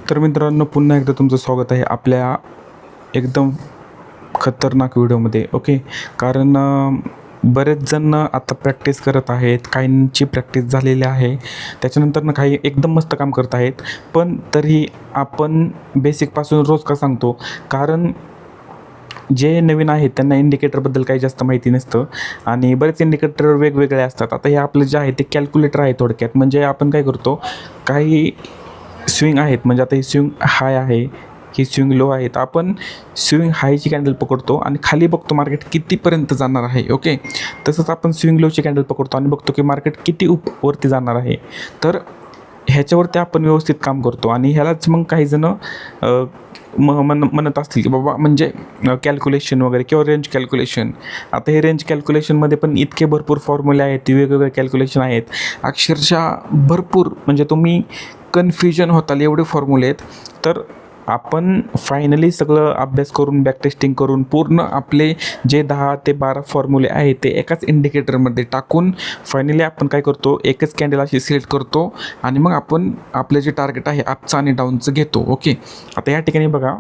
तर मित्रांनो, पुन्हा एकदा तुमचं स्वागत आहे आपल्या एकदम खतरनाक व्हिडिओमध्ये. ओके, कारण बरेच जण आता प्रॅक्टिस करत आहेत, काहींची प्रॅक्टिस झालेली आहे, त्याच्यानंतर काही एकदम मस्त काम करत आहेत. पण तरीही आपण बेसिकपासून रोज का सांगतो, कारण जे नवीन आहेत त्यांना इंडिकेटरबद्दल काही जास्त माहिती नसतं आणि बरेच इंडिकेटर वेगवेगळे असतात. आता हे आपलं जे आहे ते कॅल्क्युलेटर आहे थोडक्यात. म्हणजे आपण काय करतो, काही स्विंग आहेत, म्हणजे आता ही स्विंग हाय आहे, ही स्विंग लो आहे, तर आपण स्विंग हायची कॅन्डल पकडतो आणि खाली बघतो मार्केट कितीपर्यंत जाणार आहे. ओके, तसंच आपण स्विंग लोची कॅन्डल पकडतो आणि बघतो की मार्केट किती वरती जाणार आहे. तर ह्याच्यावरती आपण व्यवस्थित काम करतो आणि ह्यालाच मग काही जण म्हणत असतील की बाबा म्हणजे कॅल्क्युलेशन वगैरे किंवा रेंज कॅल्क्युलेशन. आता हे रेंज कॅल्क्युलेशनमध्ये पण इतके भरपूर फॉर्म्युले आहेत, वेगवेगळे कॅल्क्युलेशन आहेत, अक्षरशः भरपूर, म्हणजे तुम्ही कन्फ्युजन होताल एवढे फॉर्म्युले आहेत. तर आपण फायनली सगळं अभ्यास करून बॅक टेस्टिंग करून पूर्ण आपले जे 10 ते 12 फॉर्म्युले आहेत ते एकाच इंडिकेटरमध्ये टाकून फायनली आपण काय करतो, एकच कॅन्डल अशी सिलेक्ट करतो आणि मग आपण आपलं जे टार्गेट आहे अपचं आणि डाऊनचं घेतो. ओके, आता या ठिकाणी बघा,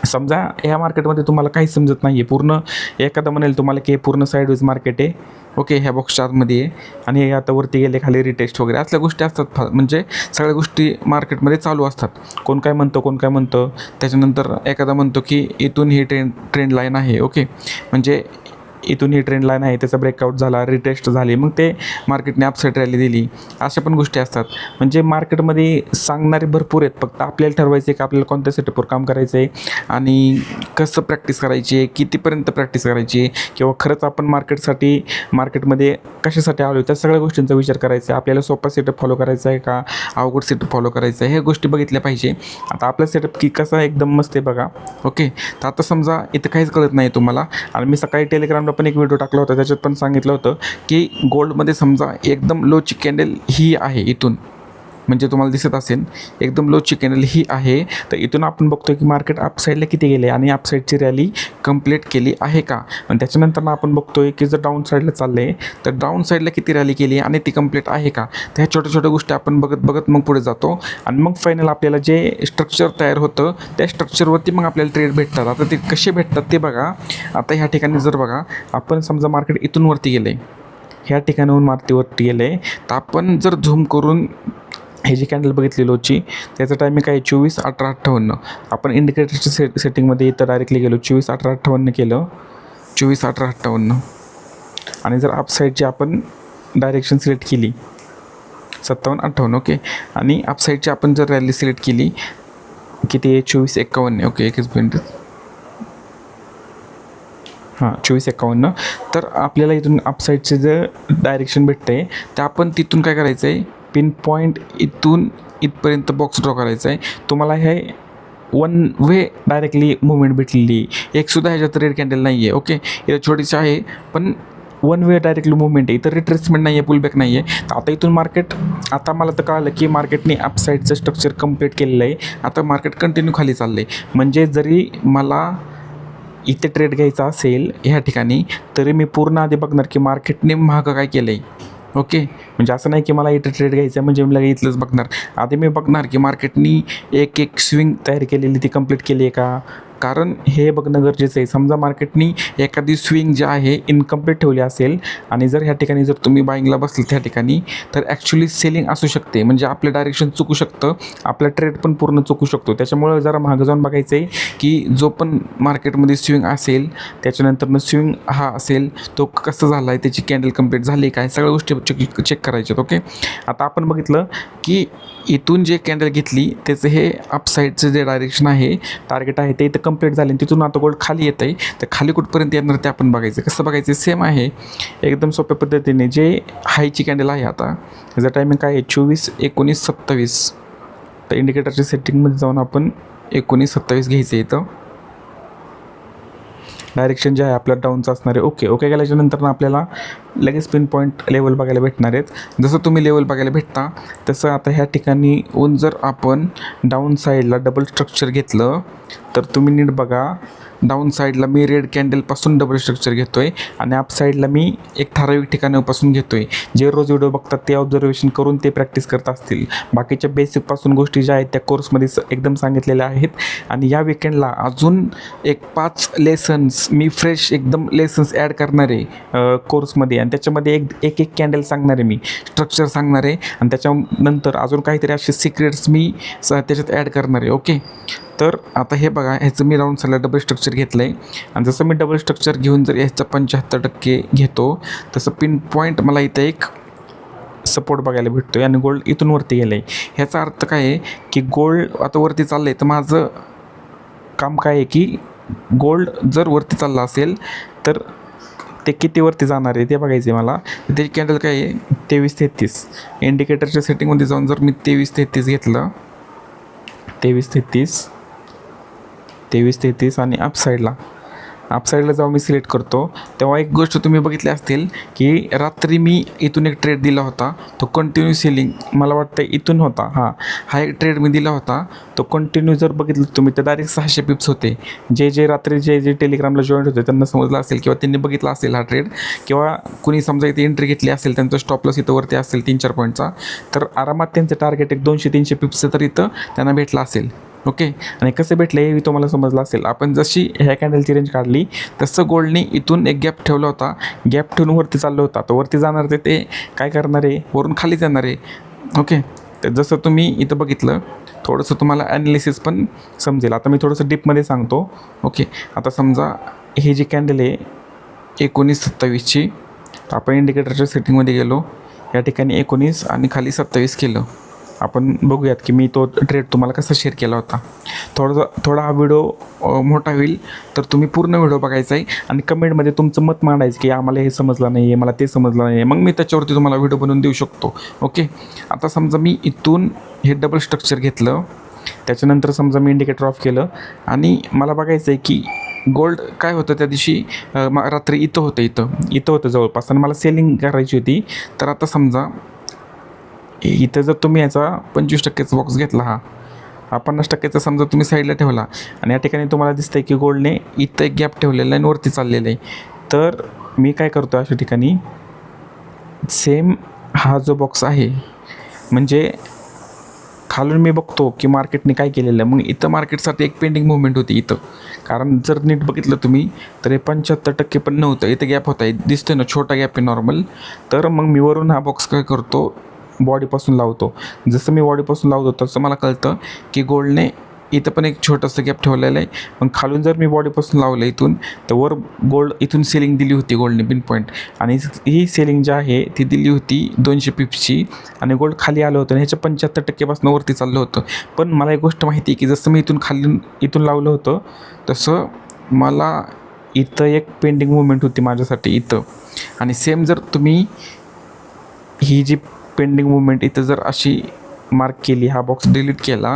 समजा ह्या मार्केटमध्ये तुम्हाला काहीच समजत नाही आहे, पूर्ण एखादा म्हणेल तुम्हाला की हे पूर्ण साईडवेज मार्केट आहे. ओके, ह्या बॉक्सच्या आतमध्ये आहे आणि हे आता वरती गेले, खाली रिटेस्ट वगैरे असल्या गोष्टी असतात. म्हणजे सगळ्या गोष्टी मार्केटमध्ये चालू असतात. कोण काय म्हणतं, त्याच्यानंतर एखादा म्हणतो की इथून ही ट्रेंड लाईन आहे. ओके, म्हणजे इथून ही ट्रेंड लाईन आहे, त्याचा ब्रेकआउट झाला, रिटेस्ट झाली, मग ते मार्केटने अपसाईड रॅली दिली, अशा पण गोष्टी असतात. म्हणजे मार्केटमध्ये सांगणारे भरपूर आहेत, फक्त आपल्याला ठरवायचं आहे की आपल्याला कोणत्या सेटअपवर काम करायचं आहे आणि कसं प्रॅक्टिस करायची आहे, कितीपर्यंत प्रॅक्टिस करायची आहे, किंवा खरंच आपण मार्केटमध्ये कशासाठी आलो आहे, त्या सगळ्या गोष्टींचा विचार करायचा आहे. आपल्याला सोपा सेटअप फॉलो करायचा आहे का अवघड सेटअप फॉलो करायचा आहे, ह्या गोष्टी बघितल्या पाहिजे. आता आपला सेटअप की कसा एकदम मस्त आहे बघा. ओके, तर आता समजा इथं काहीच कळत नाही तुम्हाला आणि मी सकाळी टेलिग्रामला पण एक व्हिडिओ टाकला होता, त्याच्यात पण सांगितलं होतं की गोल्डमध्ये समजा एकदम लोची कॅन्डल ही आहे, इथून म्हणजे तुम्हाला दिसत असेल एकदम लोची कॅन्डल ही आहे, तर इथून आपण बघतो की मार्केट अपसाईडला किती गेले आणि अपसाईडची रॅली कंप्लीट केली आहे का. आणि त्याच्यानंतर आपण बघतोय की जर डाऊन साईडला चाललं आहे तर डाऊन साईडला किती रॅली केली आणि ती कंप्लीट आहे का. तर ह्या छोट्या छोट्या गोष्टी आपण बघत मग पुढे जातो आणि मग फायनल आपल्याला जे स्ट्रक्चर तयार होतं त्या स्ट्रक्चरवरती मग आपल्याला ट्रेड भेटतात. आता ते कसे भेटतात ते बघा. आता ह्या ठिकाणी जर बघा, आपण समजा मार्केट इथून वरती गेले, ह्या ठिकाणाहून वरती गेले, तर आपण जर झूम करून हे जी कॅन्डल बघितली लोची, त्याचं टायमिंग काय 24:18:58. आपण इंडिकेटरच्या सेटिंगमध्ये इथं डायरेक्टली गेलो, 24:18:58 केलं, 24:18:58. आणि जर अपसाईडची आपण डायरेक्शन सिलेक्ट केली 57:58. ओके, आणि अपसाईडची आपण जर रॅली सिलेक्ट केली किती आहे, 24:51. ओके, एकच मिनिट, 24:51. तर आपल्याला इथून अपसाईडचे जे डायरेक्शन भेटतं आहे तर आपण तिथून काय करायचं आहे, पिन पॉईंट इथून इथपर्यंत बॉक्स ड्रॉ करायचा आहे. तुम्हाला हे वन वे डायरेक्टली मुवमेंट भेटलेली, एकसुद्धा ह्याच्यात रेड कॅन्डल नाही आहे. ओके, इथं छोटीशी आहे पण वन वे डायरेक्टली मुवमेंट आहे, इथं रिट्रेसमेंट नाही आहे, पुलबॅक नाही आहे. तर आता इथून मार्केट, आता मला तर कळालं की मार्केटने अपसाईडचं स्ट्रक्चर कंप्लीट केलेलं आहे. आता मार्केट कंटिन्यू खाली चाललं आहे. म्हणजे जरी मला इथे ट्रेड घ्यायचा असेल ह्या ठिकाणी, तरी मी पूर्ण आधी बघणार की मार्केटने मागं काय केलं आहे. ओके, म्हणजे असं नाही की मला इथं ट्रेड घ्यायचं आहे म्हणजे मी लगेच इथलंच बघणार. आधी मी बघणार की मार्केटनी एक स्विंग तयार केलेली ती कंप्लीट केली आहे का, कारण हे बघणं गरजेचं आहे. समजा मार्केटनी एखादी स्विंग जी आहे इनकम्प्लीट ठेवली असेल आणि जर ह्या ठिकाणी जर तुम्ही बाईंगला बसले त्या ठिकाणी, तर ॲक्च्युली सेलिंग असू शकते, म्हणजे आपलं डायरेक्शन चुकू शकतं, आपला ट्रेड पण पूर्ण चुकू शकतो. त्याच्यामुळे जरा मागं जाऊन बघायचं आहे की जो पण मार्केटमध्ये स्विंग असेल त्याच्यानंतरनं स्विंग हा असेल तो कसं झाला आहे, त्याची कॅन्डल कंप्लीट झाली काय, सगळ्या गोष्टी चेक करायच्यात. ओके, आता आपण बघितलं की इथून जे कॅन्डल घेतली त्याचं हे अपसाईडचं जे डायरेक्शन आहे, टार्गेट आहे, ते इथं कंप्लीट झाले. तिथून आता गोल्ड खाली येत आहे, तर खाली कुठपर्यंत येणार ते आपण बघायचं. कसं बघायचं, सेम आहे एकदम सोप्या पद्धतीने. जे हायची कॅन्डल आहे आता त्याचा टायमिंग काय आहे, 24:19:27. तर इंडिकेटरच्या सेटिंगमध्ये जाऊन आपण 19:27 घ्यायचं आहे. इथं डायरेक्शन जे आहे आपलं डाऊनचं असणार आहे. ओके केल्याच्यानंतर आपल्याला लगेच पिन पॉईंट लेवल बघायला भेटणार आहेत. जसं तुम्ही लेवल बघायला भेटता तसं आता ह्या ठिकाणी जर आपण डाऊन साईडला डबल स्ट्रक्चर घेतलं तर तुम्ही नीट बघा, डाऊन साईडला मी रेड कॅन्डलपासून डबल स्ट्रक्चर घेतो आहे आणि अप साईडला मी एक ठराविक ठिकाणापासून घेतो आहे. जे रोज व्हिडिओ बघतात ते ऑब्झर्वेशन करून ते प्रॅक्टिस करत असतील. बाकीच्या बेसिकपासून गोष्टी ज्या आहेत त्या कोर्समध्ये एकदम सांगितलेल्या आहेत. आणि या विकेंडला अजून एक 5 लेसन्स मी फ्रेश एकदम लेसन्स ॲड करणार आहे कोर्समध्ये. आणि त्याच्यामध्ये एक कॅन्डल सांगणार आहे, मी स्ट्रक्चर सांगणार आहे आणि त्याच्यानंतर अजून काहीतरी असे सिक्रेट्स मी त्याच्यात ॲड करणार आहे. ओके, तर आता हे बघा, ह्याचं मी राऊंड साईडला डबल स्ट्रक्चर घेतलं आहे आणि जसं मी डबल स्ट्रक्चर घेऊन जर ह्याचा 75% घेतो तसं पिन पॉईंट मला इथं एक सपोर्ट बघायला भेटतो आहे आणि गोल्ड इथून वरती गेलं आहे. ह्याचा अर्थ काय आहे की गोल्ड आता वरती चाललं आहे, तर माझं काम काय आहे की गोल्ड जर वरती चालला असेल तर ते किती वरती जाणार आहे ते बघायचं आहे मला. त्याची कॅन्डल काय आहे 23-33. इंडिकेटरच्या सेटिंगमध्ये जाऊन जर मी 23-33 घेतलं, 23-33 आणि अपसाईडला जेव्हा मी सिलेक्ट करतो तेव्हा एक गोष्ट तुम्ही बघितली असतील की रात्री मी इथून एक ट्रेड दिला होता, तो कंटिन्यू सेलिंग मला वाटतं इथून होता. हा एक ट्रेड मी दिला होता, तो कंटिन्यू जर बघितलं तुम्ही तर डायरेक्ट 600 पिप्स होते. जे रात्री जे टेलिग्रामला जॉईंट होते त्यांना समजलं असेल किंवा त्यांनी बघितला असेल हा ट्रेड, किंवा कुणी समजा इथे एंट्री घेतली असेल, त्यांचं स्टॉप लॉस इथं वरती असेल 3-4 पॉईंटचा, तर आरामात त्यांचं टार्गेट एक 200-300 पिप्सचं तर इथं त्यांना भेटलं असेल. ओके, आणि कसं भेटलं हे तुम्हाला समजलं असेल. आपण जशी ह्या कॅन्डलची रेंज काढली तसं गोल्डने इथून एक गॅप ठेवला होता, गॅप ठेवून वरती चाललं होता, तर वरती जाणार ते काय करणार आहे, वरून खाली जाणार आहे. ओके, तर जसं तुम्ही इथं बघितलं थोडंसं तुम्हाला ॲनालिसिस पण समजेल. आता मी थोडंसं डीपमध्ये सांगतो. ओके, आता समजा ही जी कॅन्डल आहे 19-27ची, आपण इंडिकेटरच्या सेटिंगमध्ये गेलो, या ठिकाणी 19 आणि खाली 27 केलं. आपण बघूयात की मी तो ट्रेड तुम्हाला कसा शेअर केला होता. थोडा हा व्हिडिओ मोठा होईल, तर तुम्ही पूर्ण व्हिडिओ बघायचा आहे आणि कमेंटमध्ये तुमचं मत मांडायचं की आम्हाला हे समजलं नाही आहे, मला ते समजलं नाही आहे, मग मी त्याच्यावरती तुम्हाला व्हिडिओ बनवून देऊ शकतो. ओके, आता समजा मी इथून हे डबल स्ट्रक्चर घेतलं, त्याच्यानंतर समजा मी इंडिकेटर ऑफ केलं आणि मला बघायचं आहे की गोल्ड काय होतं त्या दिवशी रात्री इथं होतं जवळपास आणि मला सेलिंग करायची होती. तर आता समजा इथं जर तुम्ही याचा 25%चा बॉक्स घेतला, हा 50%चा समजा तुम्ही साईडला ठेवला आणि या ठिकाणी तुम्हाला दिसतं आहे की गोल्डने इथं एक गॅप ठेवलेला आहे आणि वरती चाललेलं आहे. तर मी काय करतो अशा ठिकाणी सेम हा जो बॉक्स आहे, म्हणजे खालून मी बघतो की मार्केटने काय केलेलं आहे. मग इथं मार्केटसाठी एक पेंडिंग मुवमेंट होती इथं, कारण जर नीट बघितलं तुम्ही तर हे 75% पण नव्हतं, इथं गॅप होता, दिसतोय ना छोटा गॅप आहे नॉर्मल. तर मग मी वरून हा बॉक्स काय करतो बॉडीपासून लावतो. जसं मी बॉडीपासून लावतो तसं मला कळतं की गोल्डने इथं पण एक छोटंसं गॅप ठेवलेलं आहे. मग खालून जर मी बॉडीपासून लावलं इथून, तर वर गोल्ड इथून सेलिंग दिली होती गोल्डने पिन पॉईंट, आणि ही सेलिंग जी आहे ती दिली होती 200 पिप्सची आणि गोल्ड खाली आलं होतं आणि ह्याच्या 75%पासून वरती चाललं होतं. पण मला एक गोष्ट माहिती आहे की जसं मी इथून लावलं होतं तसं मला इथं एक पेंडिंग मुवमेंट होती माझ्यासाठी इथं. आणि सेम जर तुम्ही ही जी पेंडिंग मुवमेंट इथं जर अशी मार्क केली, हा बॉक्स डिलीट केला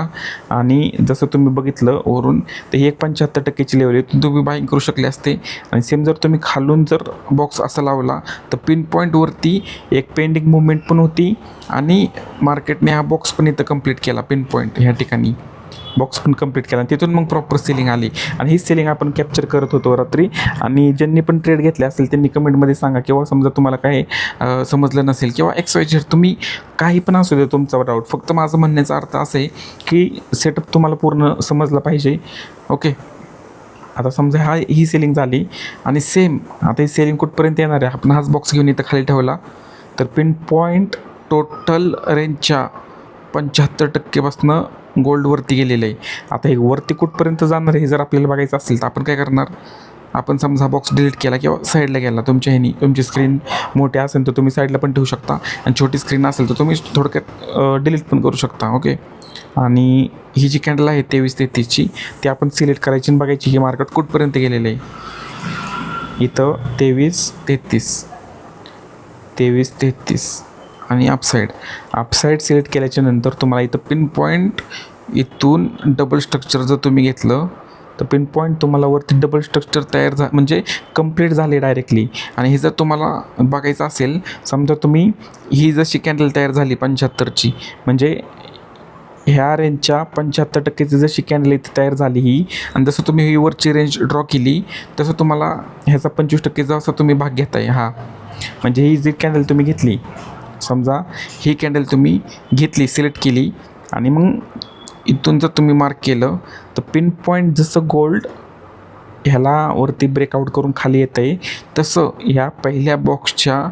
आणि जसं तुम्ही बघितलं वरून, तर ही एक 75%ची लेवल इथून तुम्ही बाईंग करू शकले असते. आणि सेम जर तुम्ही खालून जर बॉक्स असा लावला तर पिन पॉईंटवरती एक पेंडिंग मुवमेंट पण होती आणि मार्केटने हा बॉक्स पण इथं कंप्लीट केला, पिन पॉईंट ह्या ठिकाणी बॉक्स पण कंप्लीट केला आणि तिथून मग प्रॉपर सेलिंग आली. आणि ही सेलिंग आपण कॅप्चर करत होतो रात्री. आणि ज्यांनी पण ट्रेड घेतले असेल त्यांनी कमेंटमध्ये सांगा, किंवा समजा तुम्हाला काही समजलं नसेल किंवा XYZ तुम्ही काही पण असू दे तुमचा डाऊट, फक्त माझं म्हणण्याचा अर्थ असं आहे की सेटअप तुम्हाला पूर्ण समजला पाहिजे. ओके, आता समजा ही सेलिंग झाली आणि सेम आता ही सेलिंग कुठपर्यंत येणार आहे, आपण हाच बॉक्स घेऊन इथं खाली ठेवला तर पिन पॉईंट टोटल रेंजच्या 75%पासून गोल्डवरती गेलेलं आहे. आता हे वरती कुठपर्यंत जाणार हे जर आपल्याला बघायचं असेल तर आपण काय करणार, आपण समजा बॉक्स डिलीट केला किंवा साईडला गेला, तुमची स्क्रीन मोठी असेल तर तुम्ही साईडला पण ठेवू शकता आणि छोटी स्क्रीन असेल तर तुम्ही थोडक्यात डिलीट पण करू शकता. ओके, आणि ही जी कॅन्डल आहे 23-33ची ती आपण सिलेक्ट करायची आणि बघायची की मार्केट कुठपर्यंत गेलेलं आहे. इथं 23-33 आणि अपसाईड सिलेक्ट केल्याच्या नंतर तुम्हाला इथं पिन पॉईंट इथून डबल स्ट्रक्चर जर तुम्ही घेतलं तर पिन पॉईंट तुम्हाला वरती डबल स्ट्रक्चर म्हणजे कंप्लीट झाले डायरेक्टली. आणि हे जर तुम्हाला बघायचं असेल, समजा तुम्ही ही जशी कॅन्डल तयार झाली 75ची, म्हणजे ह्या रेंजच्या 75%ची जशी कॅन्डल इथे तयार झाली ही, आणि जसं तुम्ही ही वरची रेंज ड्रॉ केली तसं तुम्हाला ह्याचा 25%चा असा तुम्ही भाग घेताय. म्हणजे ही जी कॅन्डल तुम्ही घेतली, समजा ही कॅन्डल तुम्ही घेतली, सिलेक्ट केली, आणि मग इथून जर तुम्ही मार्क केलं तर पिन पॉईंट जसं गोल्ड ह्याला वरती ब्रेकआउट करून खाली येतं आहे, तसं ह्या पहिल्या बॉक्सच्या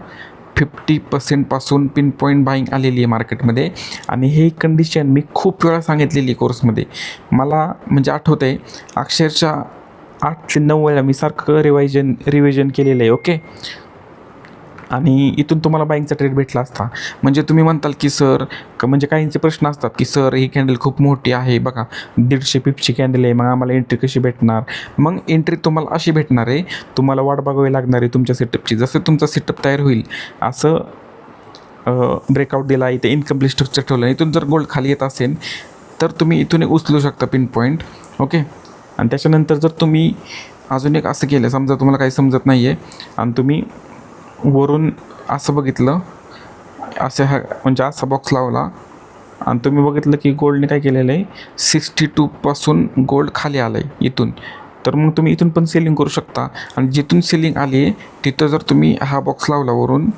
50% पिन पॉईंट बाईंग आलेली आहे मार्केटमध्ये. आणि हे कंडिशन मी खूप वेळा सांगितलेली कोर्समध्ये, मला म्हणजे आठवतं आहे अक्षरशः 8 ते 9 वेळा मी सारखं रिव्हिजन केलेलं आहे. ओके, आणि इथून तुम्हाला बाईंगचा ट्रेड भेटला असता. म्हणजे तुम्ही म्हणताल की सर, म्हणजे काहींचे प्रश्न असतात की सर ही कॅन्डल खूप मोठी आहे बघा, 150 पिपची कॅन्डल आहे, मग आम्हाला एंट्री कशी भेटणार? मग एंट्री तुम्हाला अशी भेटणार आहे, तुम्हाला वाट बघावी लागणार आहे तुमच्या सेटअपची. जसं तुमचा सेटअप तयार होईल असं ब्रेकआउट दिला, इथे इनकम्प्लीट स्ट्रक्चर ठेवलं, इथून जर गोल्ड खाली येत असेल तर तुम्ही इथून एक उचलू शकता पिन पॉईंट. ओके, आणि त्याच्यानंतर जर तुम्ही अजून एक असं केलं, समजा तुम्हाला काही समजत नाही आहे आणि तुम्ही वरून असं बघितलं, म्हणजे असा बॉक्स लावला आणि तुम्ही बघितलं की गोल्डने काय केलेलं आहे, 62 गोल्ड खाली आलं आहे इथून, तर मग तुम्ही इथून पण सेलिंग करू शकता. आणि जिथून सेलिंग आली आहे तिथं जर तुम्ही हा बॉक्स लावला वरून,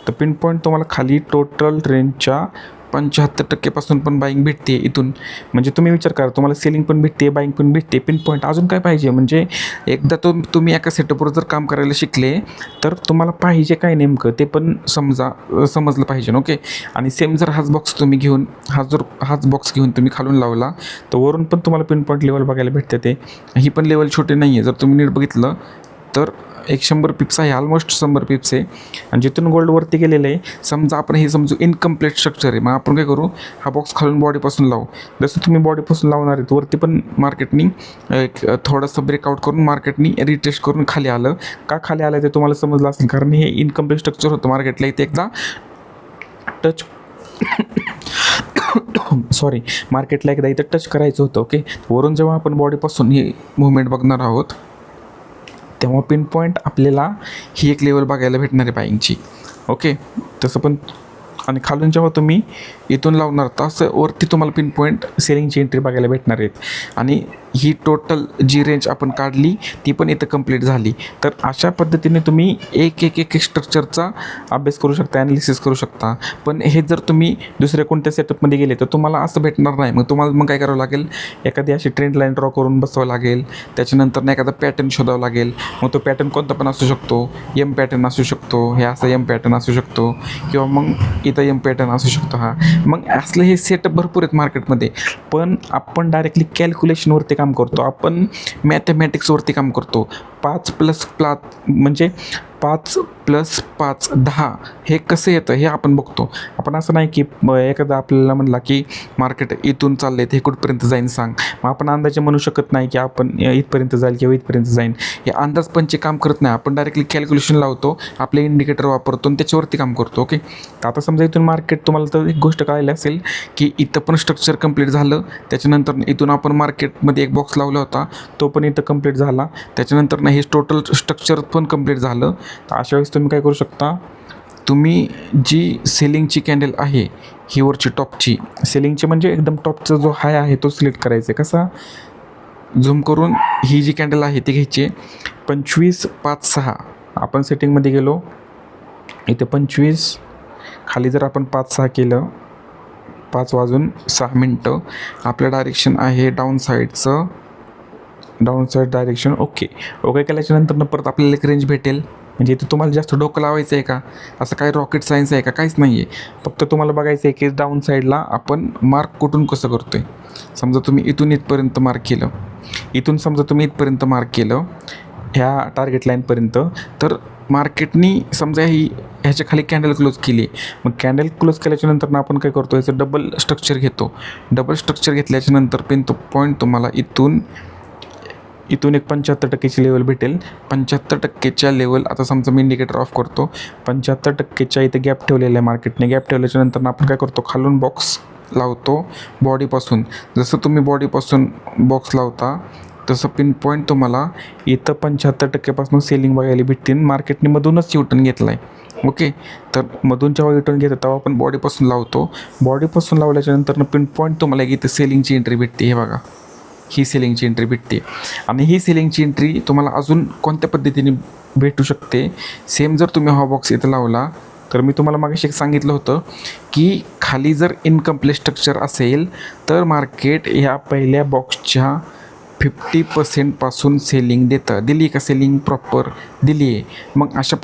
तर पिन पॉईंट तुम्हाला खाली टोटल रेंजच्या 75% पण बाईंग भेटते इथून. म्हणजे तुम्ही विचार करा, तुम्हाला सेलिंग पण भेटते, बाईंग पण भेटते, पिन पॉईंट अजून काय पाहिजे? म्हणजे एकदा तुम्ही एका सेटअपवर जर काम करायला शिकले तर तुम्हाला पाहिजे काय नेमकं ते पण समजलं पाहिजे. ओके, आणि सेम जर हाच बॉक्स तुम्ही घेऊन हाच बॉक्स घेऊन तुम्ही खालून लावला तर वरून पण तुम्हाला पिन पॉईंट लेवल बघायला भेटते. ते ही पण लेवल छोटे नाही आहे, जर तुम्ही नीट बघितलं तर 100 पिप्स आहे, ऑलमोस्ट 100 पिप्स आहे. आणि जिथून गोल्डवरती गेलेलं आहे, समजा आपण हे समजू इनकम्प्लीट स्ट्रक्चर आहे, मग आपण काय करू, हा बॉक्स खालून बॉडीपासून लावू. जसं तुम्ही बॉडीपासून लावणार आहेत वरती पण मार्केटनी एक थोडंसं ब्रेकआउट करून मार्केटनी रिटेस्ट करून खाली आलं. का खाली आलं ते तुम्हाला समजलं असेल, कारण हे इनकम्प्लीट स्ट्रक्चर होतं मार्केटला. इथे एकदा मार्केटला एकदा इथं टच करायचं होतं. ओके, वरून जेव्हा आपण बॉडीपासून ही मुवमेंट बघणार आहोत तेव्हा पिन पॉईंट आपल्याला ही एक लेवल बघायला भेटणार आहे बाईंगची. ओके, तसं पण. आणि खालून जेव्हा तुम्ही इथून लावणार तसं वरती तुम्हाला पिन पॉईंट सेलिंगची एंट्री बघायला भेटणार आहेत. आणि ही टोटल जी रेंज आपण काढली ती पण इथं कंप्लीट झाली. तर अशा पद्धतीने तुम्ही एक स्ट्रक्चरचा अभ्यास करू शकता, ॲनालिसिस करू शकता. पण हे जर तुम्ही दुसऱ्या कोणत्या सेटअपमध्ये गेले तर तुम्हाला असं भेटणार नाही. मग तुम्हाला काय करावं लागेल, एखादी अशी ट्रेंड लाईन ड्रॉ करून बसवावं लागेल, त्याच्यानंतर एखादा पॅटर्न शोधावा लागेल. मग तो पॅटर्न कोणता पण असू शकतो, एम पॅटर्न असू शकतो, हे असं एम पॅटर्न असू शकतो, किंवा मग इथं एम पॅटर्न असू शकतो. मग असलं हे सेटअप भरपूर आहेत मार्केटमध्ये. पण आपण डायरेक्टली कॅल्क्युलेशनवरती काम करतो, आपण मॅथमॅटिक्सवरती काम करतो. 5+5 म्हणजे 5 + 5 10 हे कसं येतं हे आपण बघतो. आपण असं नाही की एखादा आपल्याला म्हणला की मार्केट इथून चाललं आहे, हे कुठपर्यंत जाईन सांग, मग आपण अंदाजे म्हणू शकत नाही की आपण इथपर्यंत जाईल किंवा इथपर्यंत जाईन. हे अंदाजपंचे काम करत नाही, आपण डायरेक्टली कॅल्क्युलेशन लावतो, आपले इंडिकेटर वापरतो आणि त्याच्यावरती काम करतो. ओके, तर आता समजा इथून मार्केट, तुम्हाला तर एक गोष्ट कळायला असेल की इथं पण स्ट्रक्चर कंप्लीट झालं, त्याच्यानंतर इथून आपण मार्केटमध्ये एक बॉक्स लावला होता, तो पण इथं कंप्लीट झाला, त्याच्यानंतर हे टोटल स्ट्रक्चर पण कंप्लीट झालं. तर अशा वेळेस तुम्ही काय करू शकता, तुम्ही जी सेलिंगची कॅन्डल आहे ही वरची टॉपची सेलिंगची, म्हणजे एकदम टॉपचा जो हाय आहे तो सिलेक्ट करायचा आहे. कसा, झूम करून ही जी कॅन्डल आहे ती घ्यायची, 25.56 आपण सेटिंगमध्ये गेलो, इथे 25 खाली जर आपण 5-6 केलं, 5:06 आपलं डायरेक्शन आहे डाऊन साईड डायरेक्शन. ओके केल्याच्यानंतर परत आपल्याला एक रेंज भेटेल. म्हणजे इथं तुम्हाला जास्त डोकं लावायचं आहे का, असं काय रॉकेट सायन्स आहे का, काहीच नाही आहे. फक्त तुम्हाला बघायचं आहे की डाऊन साईडला आपण मार्क कुठून कसं करतो आहे. समजा तुम्ही इथून इथपर्यंत मार्क केलं, इथून समजा तुम्ही इथपर्यंत मार्क केलं ह्या टार्गेट लाईनपर्यंत, तर मार्केटनी समजा ह्याच्या खाली कॅन्डल क्लोज केली. मग कॅन्डल क्लोज केल्याच्यानंतर आपण काय करतो, याचं डबल स्ट्रक्चर घेतो. डबल स्ट्रक्चर घेतल्याच्यानंतर पिन तो पॉईंट तुम्हाला इथून एक 75%ची लेवल भेटेल. 75%च्या लेवल, आता समजा मी इंडिकेटर ऑफ करतो, 75%च्या इथे गॅप ठेवलेला आहे मार्केटने. गॅप ठेवल्याच्यानंतर आपण काय करतो, खालून बॉक्स लावतो बॉडीपासून. जसं तुम्ही बॉडीपासून बॉक्स लावता तसं पिन पॉईंट तुम्हाला इथं 75%पासून सेलिंग बघायला भेटतील. मार्केटने मधूनच युटर्न घेतला आहे. ओके. तर मधून जेव्हा रिटर्न घेतो तेव्हा आपण बॉडीपासून लावतो. बॉडीपासून लावल्याच्यानंतर पिन पॉईंट तुम्हाला इथे सेलिंगची एंट्री भेटते. हे बघा, ही सेलिंगची एंट्री भेटते. आणि ही सेलिंगची एंट्री तुम्हाला अजून कोणत्या पद्धतीने भेटू शकते, सेम जर तुम्ही हा बॉक्स इथं लावला तर मी तुम्हाला मागाशी सांगितलं होतं की खाली जर इनकम्प्लीट स्ट्रक्चर असेल तर मार्केट ह्या पहिल्या बॉक्सच्या 50% सेलिंग देतं. दिली का सेलिंग प्रॉपर दिली आहे. मग अशा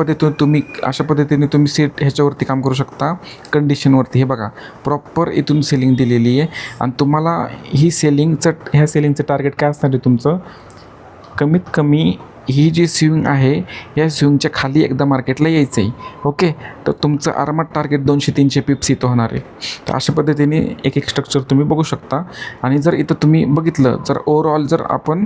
पद्धतीने तुम्ही सेट ह्याच्यावरती काम करू शकता, कंडिशनवरती. हे बघा, प्रॉपर इथून सेलिंग दिलेली आहे. आणि तुम्हाला ह्या सेलिंगचं टार्गेट काय असणार आहे तुमचं, कमीत कमी ही जी स्विंग आहे या स्विंगच्या खाली एकदा मार्केटला यायचं आहे. ओके. तर तुमचं आरामात टार्गेट 200-300 पिप्स इथं होणार आहे. तर अशा पद्धतीने एक स्ट्रक्चर तुम्ही बघू शकता. आणि जर इथं तुम्ही बघितलं, जर ओव्हरऑल जर आपण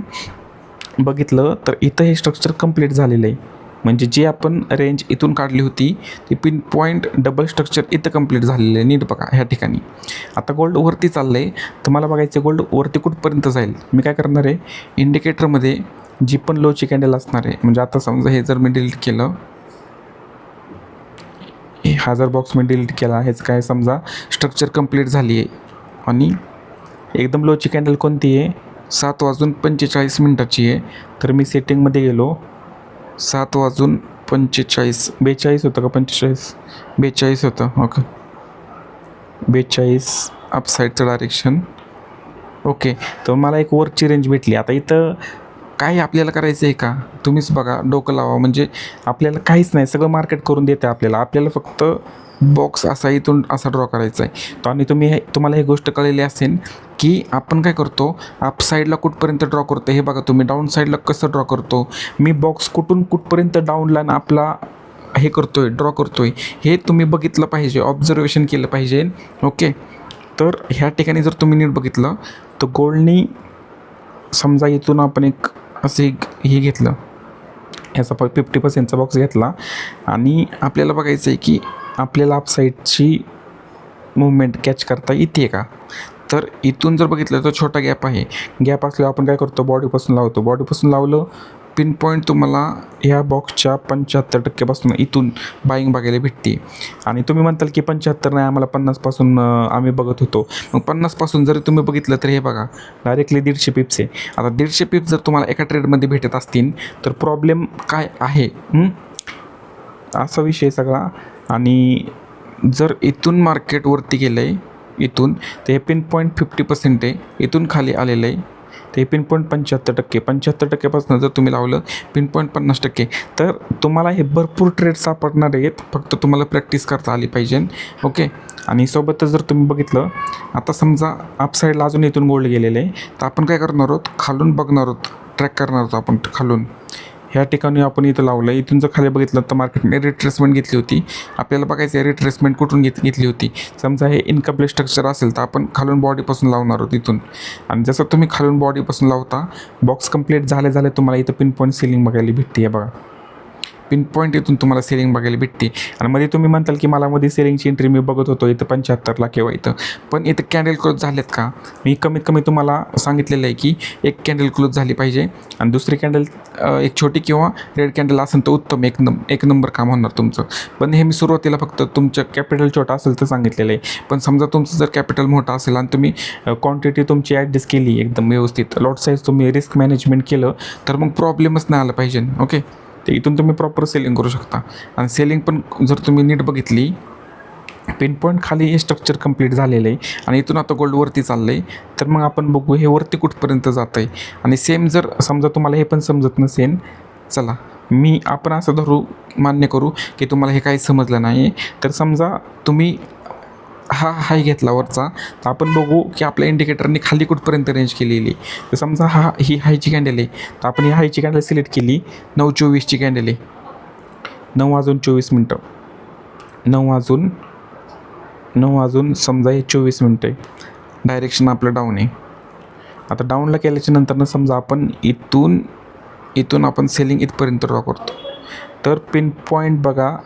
बघितलं तर इथं हे स्ट्रक्चर कंप्लीट झालेलं आहे. म्हणजे जी आपण रेंज इथून काढली होती ती पिन पॉईंट डबल स्ट्रक्चर इथं कंप्लीट झालेलं आहे. नीट बघा ह्या ठिकाणी. आता गोल्ड वरती चाललं आहे. तुम्हाला बघायचं गोल्ड वरती कुठपर्यंत जाईल. मी काय करणार आहे, इंडिकेटरमध्ये जी पण लोची कॅन्डल असणार आहे, म्हणजे आता समजा हे जर मी डिलीट केलं, हा जर बॉक्स मी डिलीट केला, हेच काय समजा स्ट्रक्चर कंप्लीट झाली आहे आणि एकदम लोची कॅन्डल कोणती आहे, 7:45 आहे. तर मी सेटिंगमध्ये गेलो, 7:45, 42 होतं का 45, 42 होतं. ओके, 42 अपसाईडचं डायरेक्शन. ओके. तर मला एक वरची रेंज भेटली. आता इथं काय आपल्याला करायचं आहे का, तुम्हीच बघा, डोकं लावा. म्हणजे आपल्याला काहीच नाही, सगळं मार्केट करून देते आपल्याला फक्त बॉक्स असा इथून असा ड्रॉ करायचा आहे. तर आणि तुम्हाला ही गोष्ट कळलेली असेल की आपण काय करतो, अप साईडला कुठपर्यंत ड्रॉ करतो. हे बघा तुम्ही, डाऊन साईडला कसं ड्रॉ करतो. मी बॉक्स कुठपर्यंत डाऊनला आपला हे करतोय, ड्रॉ करतोय, हे तुम्ही बघितलं पाहिजे, ऑब्झर्वेशन केलं पाहिजे. ओके. तर ह्या ठिकाणी जर तुम्ही नीट बघितलं तर गोल्डनी समजा इथून आपण एक असे हे घेतलं, ह्याचा 50%चा बॉक्स घेतला आणि आपल्याला बघायचं आहे की आपल्याला अपसाईडची मूवमेंट कॅच करता येते का. तर इथून जर बघितलं तर छोटा गॅप आहे. गॅप असल्यावर आपण काय करतो, बॉडीपासून लावलं. पिन पॉईंट तुम्हाला ह्या बॉक्सच्या 75% इथून बाईंग बघायला भेटते. आणि तुम्ही म्हणताल की 75 नाही, आम्हाला 50 आम्ही बघत होतो. मग 50 जरी तुम्ही बघितलं तर हे बघा, डायरेक्टली 150 पिप्स आहे. आता 150 पिप्स जर तुम्हाला एका ट्रेडमध्ये भेटत असतील तर प्रॉब्लेम काय आहे, असा विषय सगळा. आणि जर इथून मार्केटवरती गेलं आहे, इथून तर हे पिन पॉईंट 50% आहे, इथून खाली आलेलं आहे. ते पिन पॉईंट 75% जर तुम्ही लावलं पिन पॉईंट 50%, तर तुम्हाला हे भरपूर ट्रेड सापडणार आहेत. फक्त तुम्हाला प्रॅक्टिस करता आली पाहिजे. ओके. आणि सोबतच जर तुम्ही बघितलं, आता समजा अपसाईडला अजून इथून गोल्ड गेलेलं आहे, तर आपण काय करणार आहोत, खालून बघणार आहोत, ट्रॅक करणार आहोत आपण खालून. ह्या ठिकाणी आपण इथं लावलं, इथून जर खाली बघितलं तर मार्केटने रिट्रेसमेंट घेतली होती. आपल्याला बघायचं आहे रिट्रेसमेंट कुठून घेतली होती. समजा हे इनकम्प्लीट स्ट्रक्चर असेल तर आपण खालून बॉडीपासून लावणार आहोत इथून. आणि जसं तुम्ही खालून बॉडीपासून लावता, बॉक्स कंप्लीट झाले तुम्हाला इथं पिन पॉईंट सेलिंग बघायला भेटते. आहे बघा, पिन पॉईंट इथून तुम्हाला सेलिंग बघायला भेटते. आणि मध्ये तुम्ही म्हणताल की मला मध्ये सेलिंगची एंट्री मी बघत होतो इथं 75ला किंवा इथं, पण इथं कॅन्डल क्लोज झालेत का. मी कमीत कमी तुम्हाला सांगितलेलं आहे की एक कॅन्डल क्लोज झाली पाहिजे आणि दुसरी कॅन्डल एक छोटी किंवा रेड कॅन्डल असेल तर उत्तम, एक नंबर काम होणार तुमचं. पण हे मी सुरुवातीला फक्त तुमचं कॅपिटल छोटा असेल तर सांगितलेलं आहे. पण समजा तुमचं जर कॅपिटल मोठा असेल आणि तुम्ही क्वांटिटी तुमची ॲडजस्ट केली एकदम व्यवस्थित, लॉट साईज तुम्ही रिस्क मॅनेजमेंट केलं, तर मग प्रॉब्लेमच नाही आला पाहिजे. ओके. तर इथून तुम्ही प्रॉपर सेलिंग करू शकता. आणि सेलिंग पण जर तुम्ही नीट बघितली, पिन पॉईंट खाली हे स्ट्रक्चर कंप्लीट झालेलं आहे आणि इथून आता गोल्डवरती चाललं आहे. तर मग आपण बघू हे वरती कुठपर्यंत जातं आहे. आणि सेम जर समजा तुम्हाला हे पण समजत नसेल, चला आपण असं धरू, मान्य करू की तुम्हाला हे काही समजलं नाही. तर समजा तुम्ही हा हाय घेतला वरचा, तर आपण बघू की आपल्या इंडिकेटरने खाली कुठपर्यंत रेंज केलेली. तर समजा ही हायची कॅन्डल आहे, तर आपण ही हायची कॅन्डल सिलेक्ट केली. 9:24ची कॅन्डल आहे, 9:24, 9 वाजून समजा हे 24 मिनटं आहे. डायरेक्शन आपलं डाऊन आहे. आता डाऊनला केल्याच्या नंतर समजा आपण इथून आपण सेलिंग इथपर्यंत ड्रॉ करतो. तर पिन पॉईंट बघा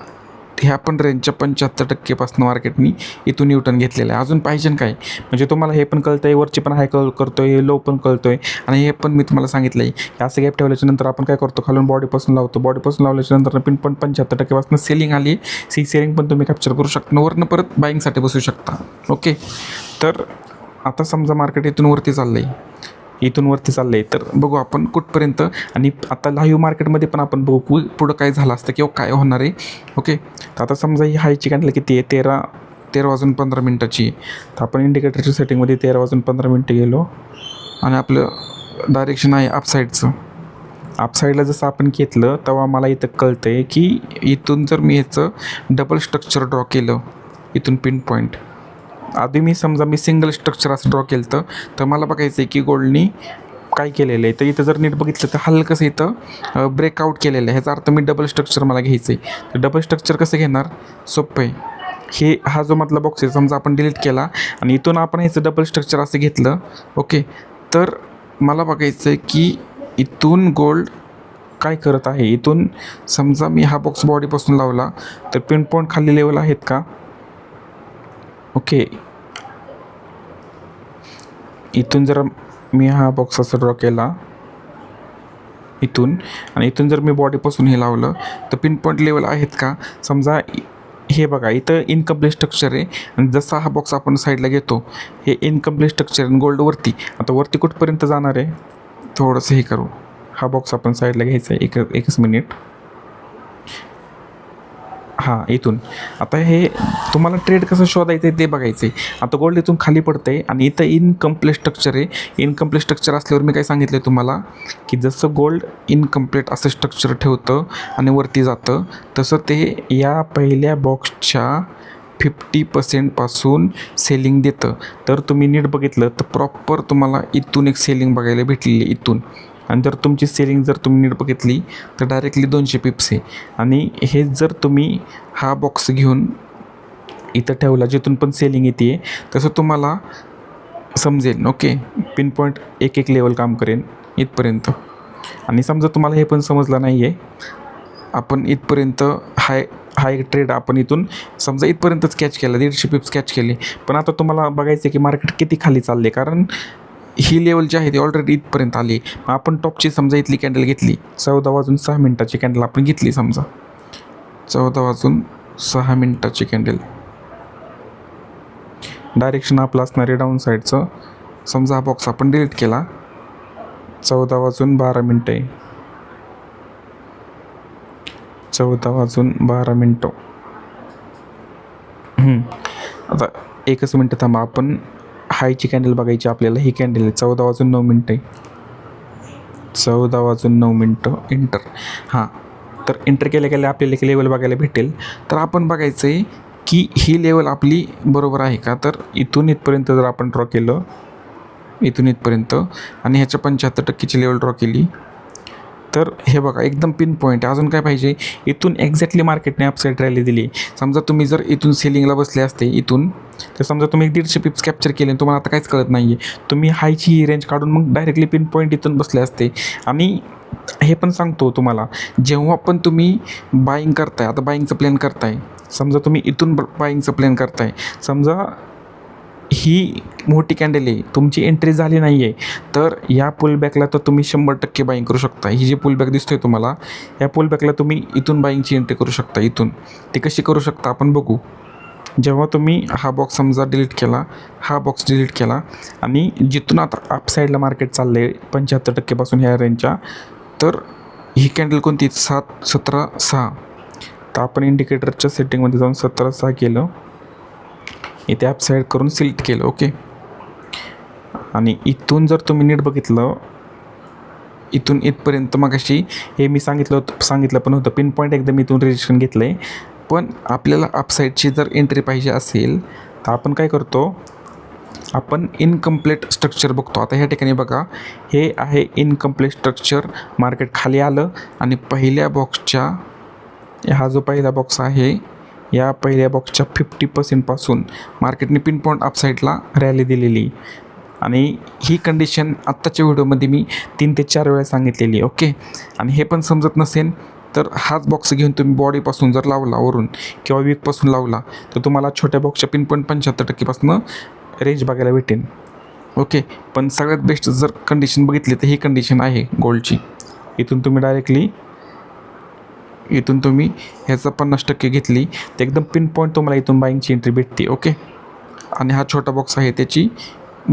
ह्या पण रेंजच्या 75% मार्केटनी इथून युटर्न घेतलेलं आहे. अजून पाहिजे काय, म्हणजे तुम्हाला हे पण कळतं आहे, वरची पण हाय करतो आहे, लो पण कळतो आहे. आणि हे पण मी तुम्हाला सांगितलं आहे की असं गॅप ठेवल्याच्यानंतर आपण काय करतो, खालून बॉडीपासून लावतो. बॉडीपासून लावल्याच्यानंतर पिन पण 75% सेलिंग आली. सेलिंग पण तुम्ही कॅप्चर करू शकता, वरनं परत बाईंगसाठी बसू शकता. ओके, तर आता समजा मार्केट इथून वरती चाललं आहे, तर बघू आपण कुठपर्यंत. आणि आता लाईव्ह मार्केटमध्ये पण आपण बघू पुढं काय झालं असतं किंवा काय होणार आहे. ओके, तर आता समजा ही हायची कॅन्डल किती आहे, 13 वाजून 15 मिनटाची. तर आपण इंडिकेटरच्या सेटिंगमध्ये 13 वाजून 15 मिनटं गेलो आणि आपलं डायरेक्शन आहे अपसाईडला जसं आपण घेतलं तेव्हा मला इथं कळतं आहे की इथून जर मी ह्याचं डबल स्ट्रक्चर ड्रॉ केलं, इथून पिन पॉईंट आधी मी सिंगल स्ट्रक्चर असं ड्रॉ केलं तर मला बघायचं आहे की गोल्डनी काय केलेलं आहे. तर इथं जर नीट बघितलं तर हलकंसं इथं ब्रेकआउट केलेलं आहे. ह्याचा अर्थ मी डबल स्ट्रक्चर मला घ्यायचं आहे. तर डबल स्ट्रक्चर कसं घेणार, सोपं आहे. हा जो मधला बॉक्स आहे समजा आपण डिलीट केला आणि इथून आपण ह्याचं डबल स्ट्रक्चर असं घेतलं. ओके, तर मला बघायचं आहे की इथून गोल्ड काय करत आहे. इथून समजा मी हा बॉक्स बॉडीपासून लावला तर पिन पॉईंट खाली लेवल आहेत का. ओके, इथून जर मी हा बॉक्स असा ड्रॉ केला इथून, आणि इथून जर मी बॉडीपासून हे लावलं तर पिन पॉईंट लेवल आहेत का. समजा हे बघा इथं इनकम्प्लीट स्ट्रक्चर आहे आणि जसा हा बॉक्स आपण साईडला घेतो हे इनकम्प्लीट स्ट्रक्चर आणि गोल्ड वरती. आता वरती कुठपर्यंत जाणार आहे, थोडंसं हे करू. हा बॉक्स आपण साईडला घ्यायचा आहे, एकच मिनिट. हां, इथून आता हे तुम्हाला ट्रेड कसं शोधायचं आहे ते बघायचं आहे. आता गोल्ड इथून खाली पडतं आहे आणि इथं इनकम्प्लीट स्ट्रक्चर आहे. इनकम्प्लीट स्ट्रक्चर असल्यावर मी काय सांगितलं आहे तुम्हाला की जसं गोल्ड इनकम्प्लीट असं स्ट्रक्चर ठेवतं आणि वरती जातं तसं ते या पहिल्या बॉक्सच्या 50% सेलिंग देतं. तर तुम्ही नीट बघितलं तर प्रॉपर तुम्हाला इथून एक सेलिंग बघायला भेटलेली आहे इथून. आणि जर तुमची सेलिंग जर तुम्ही नीट बघितली तर डायरेक्टली 200 पिप्स आहे. आणि हे जर तुम्ही हा बॉक्स घेऊन इथं ठेवला जिथून पण सेलिंग येते तसं तुम्हाला समजेल. ओके, पिन पॉईंट एक लेवल काम करेन इथपर्यंत. आणि समजा तुम्हाला हे पण समजलं नाही आहे, आपण इथपर्यंत हा एक ट्रेड आपण इथून समजा इथपर्यंतच कॅच केला, 150 पिप्स कॅच केले. पण आता तुम्हाला बघायचं आहे की मार्केट किती खाली चालले, कारण ही लेवल जी आहे ती ऑलरेडी इथपर्यंत आली. आपण टॉपची समजा इथली कॅन्डल घेतली 14 वाजून 6 मिनटाची कॅन्डल आपण घेतली. समजा 14 वाजून 6 मिनटाची कॅन्डल, डायरेक्शन आपलं असणार आहे डाऊन साईडचं. समजा हा बॉक्स आपण डिलीट केला, 14 वाजून 12 मिनटं आहे, 14 वाजून 12 मिनटं. आता एकच मिनटं थांबा, आपण हायची कॅन्डल बघायची आपल्याला. ही कॅन्डल आहे 14 वाजून 9 मिनटं आहे, 14 वाजून 9 मिनटं. इंटर. हां, तर इंटर केल्या आपल्याला एक लेवल बघायला भेटेल. तर आपण बघायचं आहे की ही लेवल आपली बरोबर आहे का. तर इथून इथपर्यंत जर आपण ड्रॉ केलं, इथून इथपर्यंत, आणि ह्याच्या 75%ची लेवल ड्रॉ केली तर हे बघा एकदम पिन पॉईंट. अजून काय पाहिजे, इथून एक्झॅक्टली मार्केटने अपसाईड रॅली दिली. समजा तुम्ही जर इथून सेलिंगला बसले असते इथून, तर समजा तुम्ही 150 पिप्स कॅप्चर केले आणि तुम्हाला आता काहीच कळत नाही आहे, तुम्ही हायची ही रेंज काढून मग डायरेक्टली पिन पॉईंट इथून बसले असते. आणि हे पण सांगतो तुम्हाला, जेव्हा पण तुम्ही बाईंग करताय, आता बाईंगचं प्लॅन करताय, समजा तुम्ही इथून बाईंगचं प्लॅन करताय, समजा ही मोठी कॅन्डल आहे, तुमची एंट्री झाली नाही आहे, तर या पुलबॅकला तर तुम्ही 100% बाईंग करू शकता. ही जी पुलबॅक दिसतोय तुम्हाला, या पुलबॅकला तुम्ही इथून बाईंगची एंट्री करू शकता. इथून ते कशी करू शकता आपण बघू. जेव्हा तुम्ही हा बॉक्स समजा डिलीट केला, हा बॉक्स डिलीट केला आणि जिथून आता अपसाईडला मार्केट चाललं आहे 75% ह्या रेंजच्या, तर ही कॅन्डल कोणती, 17.6. तर आपण इंडिकेटरच्या सेटिंगमध्ये जाऊन 17.6 केलं, इथे अपसाईड करून सिलेक्ट केलं. ओके, आणि इथून जर तुम्ही नीट बघितलं इथून इथपर्यंत मगाशी हे मी सांगितलं पण होतं, पिन पॉईंट एकदम इथून रजिस्ट्रेशन घेतलं आहे. पण आपल्याला अपसाईडची जर एंट्री पाहिजे असेल तर आपण काय करतो, आपण इनकम्प्लीट स्ट्रक्चर बघतो. आता ह्या ठिकाणी बघा, हे आहे इनकम्प्लीट स्ट्रक्चर. मार्केट खाली आलं आणि पहिल्या बॉक्सच्या, हा जो पहिला बॉक्स आहे या पहिल्या बॉक्सच्या 50% मार्केटने पिन पॉईंट अपसाईडला रॅली दिलेली. आणि ही कंडिशन आत्ताच्या व्हिडिओमध्ये मी 3 ते 4 वेळा सांगितलेली. ओके, आणि हे पण समजत नसेल तर हाच बॉक्स घेऊन तुम्ही बॉडीपासून जर लावला वरून किंवा वीकपासून लावला तर तुम्हाला छोट्या बॉक्सच्या पिन पॉईंट 75% रेंज बघायला भेटेल. ओके, पण सगळ्यात बेस्ट जर कंडिशन बघितली तर ही कंडिशन आहे गोल्डची. इथून तुम्ही ह्याचा 50% घेतली तर एकदम पिन पॉईंट तुम्हाला इथून बाईंगची एंट्री भेटते. ओके, आणि हा छोटा बॉक्स आहे त्याची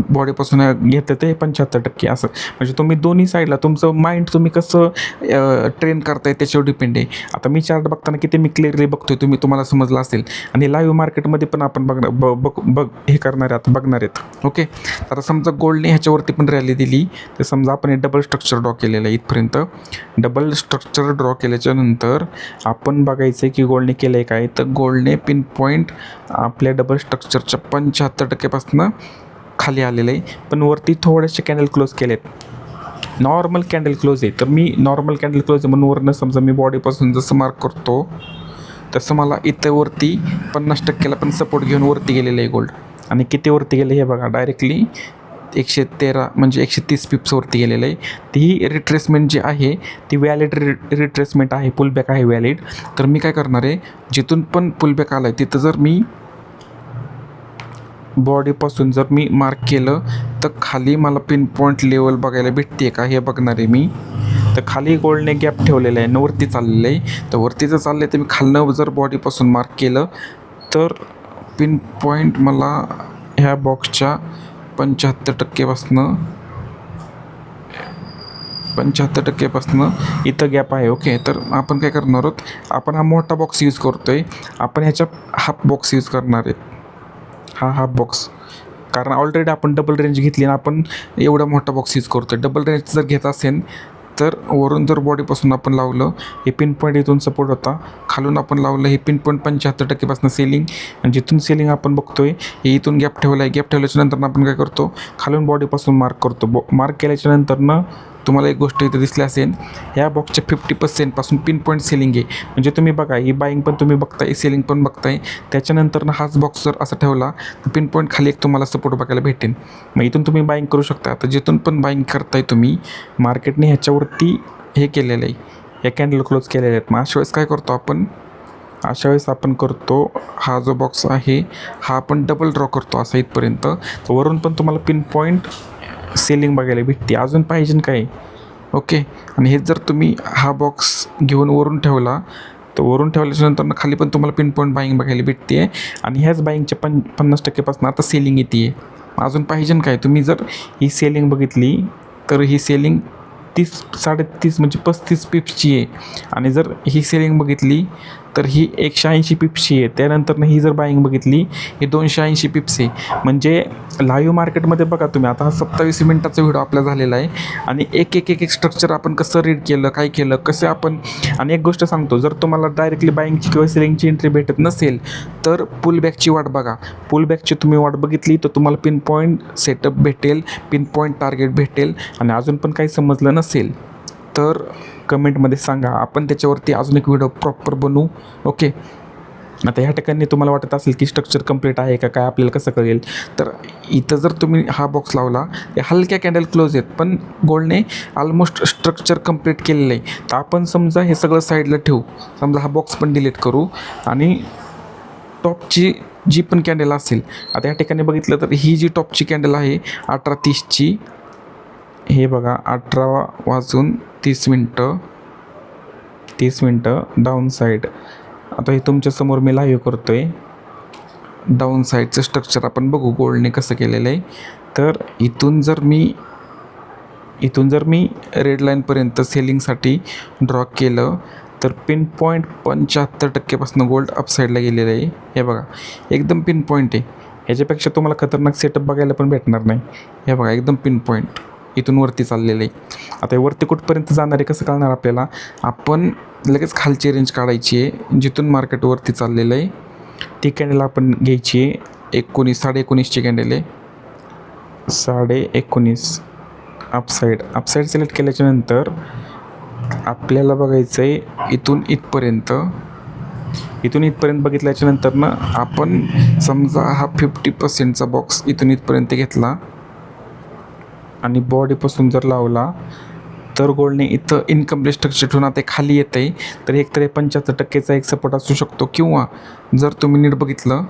बॉडीपासून घेतलं ते 75% असं. म्हणजे तुम्ही दोन्ही साईडला तुमचं माइंड तुम्ही कसं ट्रेन करताय त्याच्यावर डिपेंड आहे. आता मी चार्ट बघताना किती मी क्लिअरली बघतोय तुम्हाला समजलं असेल. आणि लाईव्ह मार्केटमध्ये पण आपण हे करणार आहेत, बघणार आहेत. ओके, आता समजा गोल्डने ह्याच्यावरती पण रॅली दिली तर समजा आपण हे डबल स्ट्रक्चर ड्रॉ केलेलं आहे. इथपर्यंत डबल स्ट्रक्चर ड्रॉ केल्याच्या नंतर आपण बघायचं आहे की गोल्डने केलं आहे काय. तर गोल्डने पिन पॉईंट आपल्या डबल स्ट्रक्चरच्या 75% खाली आलेलं आहे, पण वरती थोडेसे कॅन्डल क्लोज केलेत. नॉर्मल कॅन्डल क्लोज आहे. तर मी नॉर्मल कॅन्डल क्लोज आहे म्हणून वरनं समजा मी बॉडीपासून जसं मार्क करतो तसं मला इथं वरती 50%ला पण सपोर्ट घेऊन वरती गेलेलं आहे गोल्ड. आणि किती वरती गेले हे बघा, डायरेक्टली 113 म्हणजे 130 पिप्सवरती गेलेलं आहे. ती रिट्रेसमेंट जी आहे ती व्हॅलिड रिट्रेसमेंट आहे, पुलबॅक आहे व्हॅलिड. तर मी काय करणार आहे, जिथून पण पुलबॅक आला आहे तिथं जर मी बॉडीपासून जर मी मार्क केलं तर खाली मला पिन पॉईंट लेवल बघायला भेटते का हे बघणार आहे मी. तर खाली गोल्डने गॅप ठेवलेला आहे आणि वरती चाललेलं आहे. तर वरती जर चाललं आहे तर मी खालनं जर बॉडीपासून मार्क केलं तर पिन पॉईंट मला ह्या बॉक्सच्या 75% इथं गॅप आहे. ओके, तर आपण काय करणार आहोत, आपण हा मोठा बॉक्स यूज करतो आहे, आपण ह्याच्या हाफ बॉक्स यूज करणार आहेत. हा हाफ बॉक्स, कारण ऑलरेडी आपण डबल रेंज घेतली आणि आपण एवढा मोठा बॉक्स यूज करतो आहे. डबल रेंज जर घेत असेल तर वरून जर बॉडीपासून आपण लावलं हे पिन पॉईंट इथून सपोर्ट होता, खालून आपण लावलं हे पिन पॉईंट 75%पासून सेलिंग, आणि जिथून सेलिंग आपण बघतो आहे हे इथून गॅप ठेवला आहे. गॅप ठेवल्याच्या नंतर आपण काय करतो, खालून बॉडीपासून मार्क करतो. मार्क केल्याच्या नंतरनं तुम्हाला एक गोष्ट इथं दिसली असेल, ह्या बॉक्सच्या 50% पिन पॉईंट सेलिंग आहे. म्हणजे तुम्ही बघा ही बाईंग पण तुम्ही बघताय, सेलिंग पण बघताय. त्याच्यानंतरनं हाच बॉक्स जर असा ठेवला तर पिन पॉईंट खाली एक तुम्हाला सपोर्ट बघायला भेटेल. मग इथून तुम्ही बाईंग करू शकता. आता जिथून पण बाईंग करताय तुम्ही, मार्केटने ह्याच्यावरती हे केलेलं आहे, या कॅन्डल क्लोज केलेले आहेत. मग अशा वेळेस काय करतो आपण, हा जो बॉक्स आहे हा आपण डबल ड्रॉ करतो असा इथपर्यंत. तर वरून पण तुम्हाला पिन पॉईंट सेलिंग बघायला भेटते. अजून पाहिजे काय. ओके, आणि हे जर तुम्ही हा बॉक्स घेऊन वरून ठेवला तर वरून ठेवल्याच्यानंतर खाली पण तुम्हाला पिन पॉईंट बाईंग बघायला भेटते आहे. आणि ह्याच बाईंगच्या 50%पासून आता सेलिंग येते आहे. अजून पाहिजे काय. तुम्ही जर ही सेलिंग बघितली तर ही सेलिंग 30 म्हणजे 35 पिप्सची आहे. आणि जर ही सेलिंग बघितली तर ही 180 पिप्सची आहे. त्यानंतर ही जर बाईंग बघितली ही 280 पिप्स आहे. म्हणजे लाईव्ह मार्केटमध्ये बघा तुम्ही, आता हा 27 मिनिटाचा व्हिडिओ आपला झालेला आहे आणि एक स्ट्रक्चर आपण कसं रीड केलं, काय केलं, कसं आपण. आणि एक गोष्ट सांगतो, जर तुम्हाला डायरेक्टली बाईंगची किंवा सेलिंगची एंट्री भेटत नसेल तर पुलबॅकची वाट बघा. पुलबॅकची तुम्ही वाट बघितली तर तुम्हाला पिन पॉईंट सेटअप भेटेल, पिन पॉईंट टार्गेट भेटेल. आणि अजून पण काही समजलं नसेल तर कमेंटमध्ये सांगा, आपण त्याच्यावरती अजून एक व्हिडिओ प्रॉपर बनवू. ओके, आता ह्या ठिकाणी तुम्हाला वाटत असेल की स्ट्रक्चर कंप्लीट आहे का काय, आपल्याला कसं कळेल. तर इथं जर तुम्ही हा बॉक्स लावला, हे हलक्या कॅन्डल क्लोज आहेत पण गोल्डने ऑलमोस्ट स्ट्रक्चर कंप्लीट केलेलं आहे. तर आपण समजा हे सगळं साईडला ठेवू, समजा हा बॉक्स पण डिलीट करू आणि टॉपची जी पण कॅन्डल असेल, आता या ठिकाणी बघितलं तर ही जी टॉपची कॅन्डल आहे 18:30ची, हे बघा 18:30 डाऊन साईड. आता हे तुमच्यासमोर मी लाईव्ह करतो आहे. डाऊन साईडचं स्ट्रक्चर आपण बघू गोल्डने कसं केलेलं आहे. तर इथून जर मी रेड लाईनपर्यंत सेलिंगसाठी ड्रॉ केलं तर पिन पॉईंट 75%पासून गोल्ड अपसाईडला गेलेलं आहे. हे बघा एकदम पिन पॉईंट आहे. ह्याच्यापेक्षा तुम्हाला खतरनाक सेटअप बघायला पण भेटणार नाही. हे बघा एकदम पिन पॉईंट इथून वरती चाललेलं आहे. आता वरती कुठपर्यंत जाणार आहे कसं कळणार आपल्याला, आपण लगेच खालची रेंज काढायची आहे. जिथून मार्केट वरती चाललेलं आहे ती कॅन्डल आपण घ्यायची आहे. 19.5ची कॅन्डल आहे, 19.5 अपसाईड सिलेक्ट केल्याच्यानंतर आपल्याला बघायचं आहे इथून इथपर्यंत बघितल्याच्यानंतर ना आपण समजा हा 50%चा बॉक्स इथून इथपर्यंत घेतला आणि बॉडीपासून जर लावला तर गोल्डने इथं इनकम्प्लीट स्ट्रक्चर ठेवून आता खाली येतं आहे, तर एकतर 75% एक सपोर्ट असू शकतो, किंवा जर तुम्ही नीट बघितलं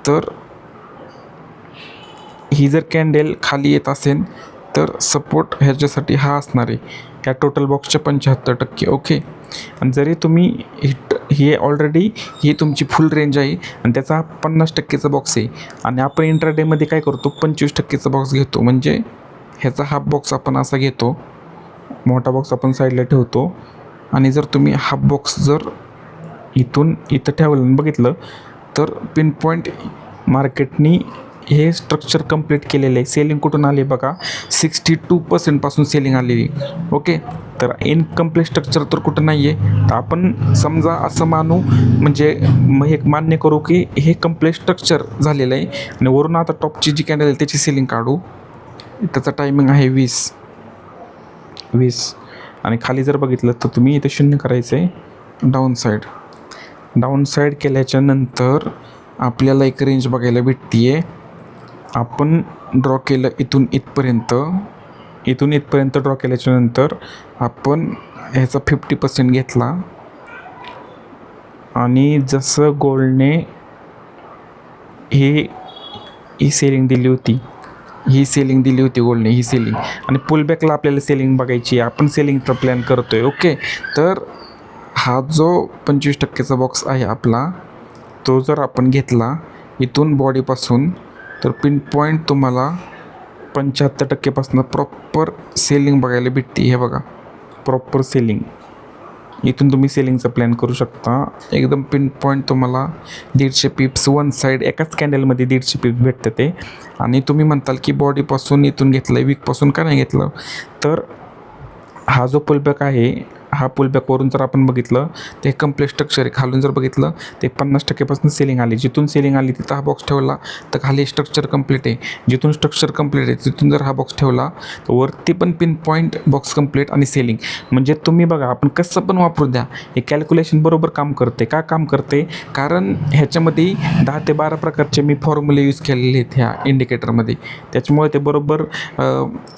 तर ही जर कॅन्डेल खाली येत असेल तर सपोर्ट ह्याच्यासाठी हा असणार आहे या टोटल बॉक्सच्या 75%. ओके. आणि जरी तुम्ही हे ऑलरेडी ही तुमची फुल रेंज आहे आणि त्याचा 50%चा बॉक्स आहे, आणि आपण इंट्राडेमध्ये काय करतो 25%चा बॉक्स घेतो, म्हणजे ह्याचा हाफ बॉक्स आपण असा घेतो, मोठा बॉक्स आपण साईडला ठेवतो, आणि जर तुम्ही हाफ बॉक्स जर इथून इथं ठेवलं आणि बघितलं तर पिन पॉईंट मार्केटनी हे स्ट्रक्चर कंप्लीट केलेलं आहे. सेलिंग कुठून आली बघा, 62% सेलिंग आलेली. ओके. तर इनकम्प्लीट स्ट्रक्चर तर कुठं नाही आहे, तर आपण समजा असं मानू, म्हणजे हे मान्य करू की हे कंप्लीट स्ट्रक्चर झालेलं आहे, आणि वरून आता टॉपची जी कॅन्डल आहे त्याची सेलिंग काढू. त्याचा टायमिंग आहे 20, आणि खाली जर बघितलं तर तुम्ही इथे 0 करायचं आहे. डाऊन साईड केल्याच्या नंतर आपल्याला एक रेंज बघायला भेटते आहे. आपण ड्रॉ केलं इथून इथपर्यंत ड्रॉ केल्याच्यानंतर आपण ह्याचा 50% घेतला, आणि जसं गोल्डने ही सेलिंग दिली होती गोल्डने, ही सेलिंग, आणि पुलबॅकला आपल्याला सेलिंग बघायची आहे, आपण सेलिंगचा प्लॅन करतो आहे. ओके. तर हा जो 25%चा बॉक्स आहे आपला, तो जर आपण घेतला इथून बॉडीपासून, तर पिन पॉईंट तुम्हाला 75%पासून प्रॉपर सेलिंग बघायला भेटते. हे बघा, प्रॉपर सेलिंग. इथून तुम्ही सेलिंगचा प्लॅन करू शकता. एकदम पिन पॉईंट तुम्हाला 150 पिप्स वन साईड, एकाच कॅन्डलमध्ये 150 पिप्स भेटतं ते. आणि तुम्ही म्हणताल की बॉडीपासून इथून घेतलं आहे, वीकपासून का नाही घेतलं, तर हा जो पुलबॅक आहे, हा पुलबॅकवरून जर आपण बघितलं ते कंप्लीट स्ट्रक्चर आहे. खालून जर बघितलं ते 50%पासून सेलिंग आली. जिथून सेलिंग आली तिथं हा बॉक्स ठेवला तर खाली स्ट्रक्चर कंप्लीट आहे. जिथून स्ट्रक्चर कंप्लीट आहे तिथून जर हा बॉक्स ठेवला तर वरती पण पिन पॉईंट बॉक्स कंप्लीट आणि सेलिंग. म्हणजे तुम्ही बघा, आपण कसं पण वापरू द्या, हे कॅल्क्युलेशन बरोबर काम करते. का काम करते? कारण ह्याच्यामध्ये 10 ते 12 प्रकारचे मी फॉर्म्युले यूज केलेले आहेत ह्या इंडिकेटरमध्ये. त्याच्यामुळे ते बरोबर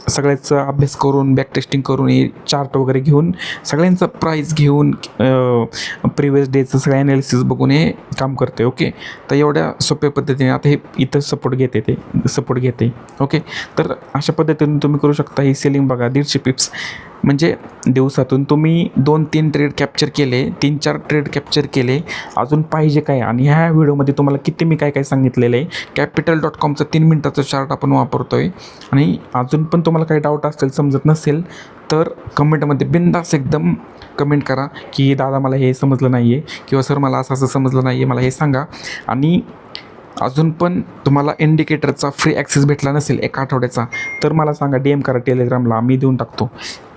सगळ्याचा अभ्यास करून, बॅक टेस्टिंग करून, हे चार्ट वगैरे घेऊन, सगळ्यांचा प्राईस घेऊन, प्रिवियस डेचं सगळं ॲनालिसिस बघून हे काम करते. ओके. तर एवढ्या सोप्या पद्धतीने आता हे इथं सपोर्ट घेते. ओके. तर अशा पद्धतीने तुम्ही करू शकता. ही सेलिंग बघा 150 पिप्स, म्हणजे दिवसातून तुम्ही 2-3 ट्रेड कॅप्चर केले, 3-4 ट्रेड कॅप्चर केले. अजून पाहिजे काय? आणि ह्या व्हिडिओमध्ये तुम्हाला किती मी काय सांगितलेलं आहे. Capital.comचा 3 मिनिटाचा चार्ट आपण वापरतो आहे. आणि अजून पण तुम्हाला काही डाऊट असेल, समजत नसेल, तर कमेंटमध्ये बिनधास्त एकदम कमेंट करा की दादा मला हे समजलं नाही आहे, किंवा सर मला असं समजलं नाही आहे, मला हे सांगा. आणि अजून पण तुम्हाला इंडिकेटरचा फ्री ॲक्सेस भेटला नसेल एका आठवड्याचा, तर मला सांगा, DM करा टेलिग्रामला, मी देऊन टाकतो.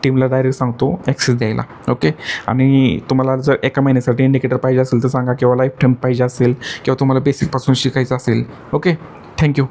टीमला डायरेक्ट सांगतो ॲक्सेस द्यायला. ओके. आणि तुम्हाला जर एका महिन्यासाठी इंडिकेटर पाहिजे असेल तर सांगा, किंवा लाईफ टाईम पाहिजे असेल, किंवा तुम्हाला बेसिकपासून शिकायचं असेल. ओके. थँक्यू.